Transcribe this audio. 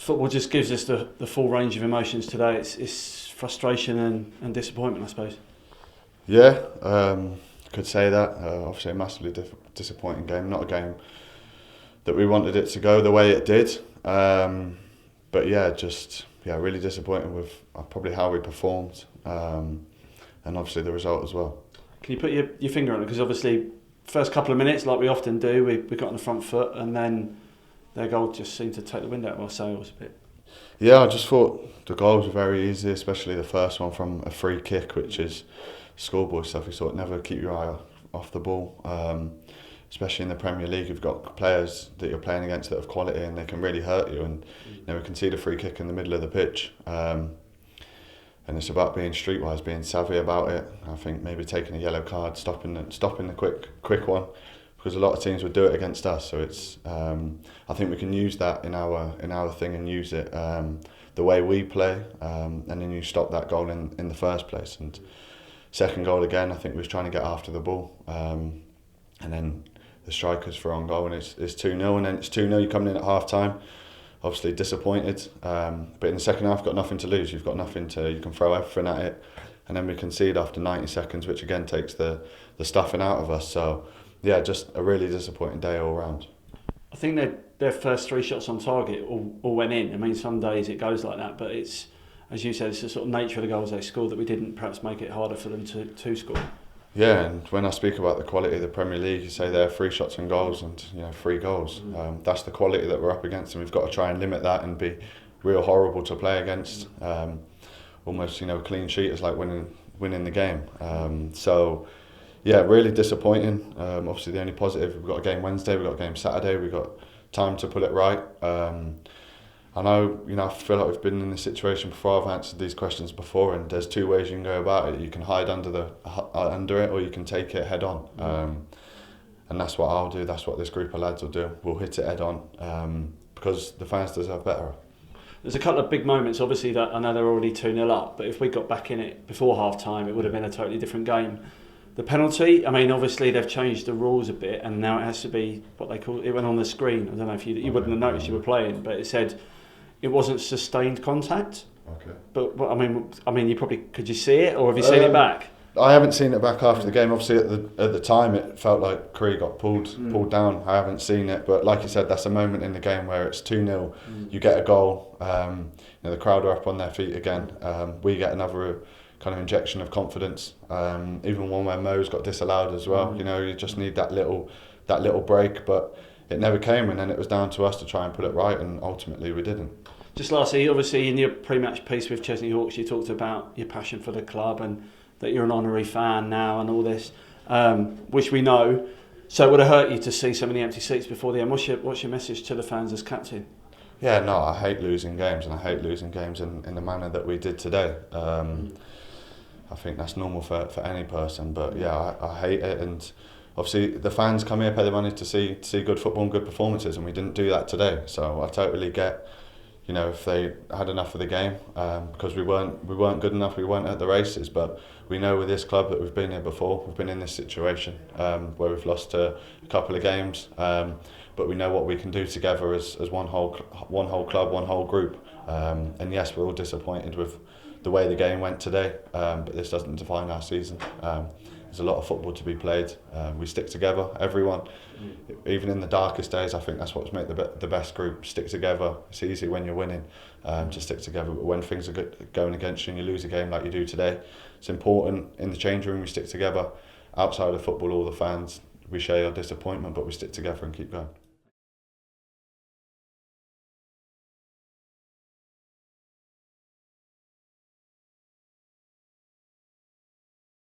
football just gives us the full range of emotions today. It's frustration and disappointment, I suppose. Yeah, could say that. Obviously a massively disappointing game, not a game that we wanted it to go the way it did. But yeah, really disappointed with probably how we performed, and obviously the result as well. Can you put your finger on it? Because obviously, first couple of minutes, like we often do, we got on the front foot, and then their goal just seemed to take the wind out of our sails a bit. Yeah, I just thought the goals were very easy, especially the first one from a free kick, which is schoolboy stuff. You sort of never keep your eye off the ball. Especially in the Premier League, you've got players that you're playing against that have quality and they can really hurt you. And we concede a free kick in the middle of the pitch. And it's about being streetwise, being savvy about it. I think maybe taking a yellow card, stopping the quick one, because a lot of teams would do it against us. So it's I think we can use that in our thing and use it the way we play, and then you stop that goal in the first place. And second goal again, I think we was trying to get after the ball, and then the strikers for on goal, and it's 2-0, and then it's 2-0. You're coming in at half time, obviously disappointed, but in the second half, got nothing to lose. You can throw everything at it, and then we concede after 90 seconds, which again takes the stuffing out of us. So yeah, just a really disappointing day all round. I think their first 3 shots on target all went in. I mean, some days it goes like that, but it's, as you said, it's the sort of nature of the goals they scored that we didn't perhaps make it harder for them to score. Yeah, and when I speak about the quality of the Premier League, you say there are 3 shots on goals and 3 goals. That's the quality that we're up against, and we've got to try and limit that and be real horrible to play against. Almost, a clean sheet is like winning the game. So yeah, really disappointing. Obviously, the only positive, we've got a game Wednesday, we've got a game Saturday, we've got time to put it right. I know, I feel like we've been in this situation before. I've answered these questions before, and there's 2 ways you can go about it. You can hide under it, or you can take it head on. And that's what I'll do. That's what this group of lads will do. We'll hit it head on, because the fans deserve better. There's a couple of big moments, obviously, that I know they're already 2-0 up, but if we got back in it before half time, it would have been a totally different game. The penalty, I mean, obviously they've changed the rules a bit, and now it has to be what they call it. It went on the screen. I don't know if you wouldn't have noticed you were playing, but it said it wasn't sustained contact. Okay. But I mean, could you see it, or have you seen it back? I haven't seen it back after the game. Obviously, at the time, it felt like Cree got pulled down. I haven't seen it, but like you said, that's a moment in the game where it's 2-0. You get a goal. The crowd are up on their feet again. We get another kind of injection of confidence. Even one where Mo's got disallowed as well. You just need that little break, but it never came, and then it was down to us to try and put it right, and ultimately we didn't. Just lastly, obviously in your pre-match piece with Chesney Hawkes, you talked about your passion for the club and that you're an honorary fan now and all this, which we know. So it would have hurt you to see so many empty seats before the end. What's your message to the fans as captain? Yeah, no, I hate losing games, and I hate losing games in the manner that we did today. I think that's normal for any person, but yeah, I hate it. And obviously the fans come here, pay the money to see good football and good performances, and we didn't do that today. So I totally get, if they had enough of the game, because we weren't good enough, we weren't at the races. But we know with this club that we've been here before, we've been in this situation where we've lost a couple of games, but we know what we can do together as one whole club, one whole group. And yes, we're all disappointed with the way the game went today, but this doesn't define our season. There's a lot of football to be played. We stick together, everyone. Even in the darkest days, I think that's what's made the best group. Stick together. It's easy when you're winning to stick together, but when things are going against you and you lose a game like you do today, it's important in the change room we stick together. Outside of football, all the fans, we share our disappointment, but we stick together and keep going.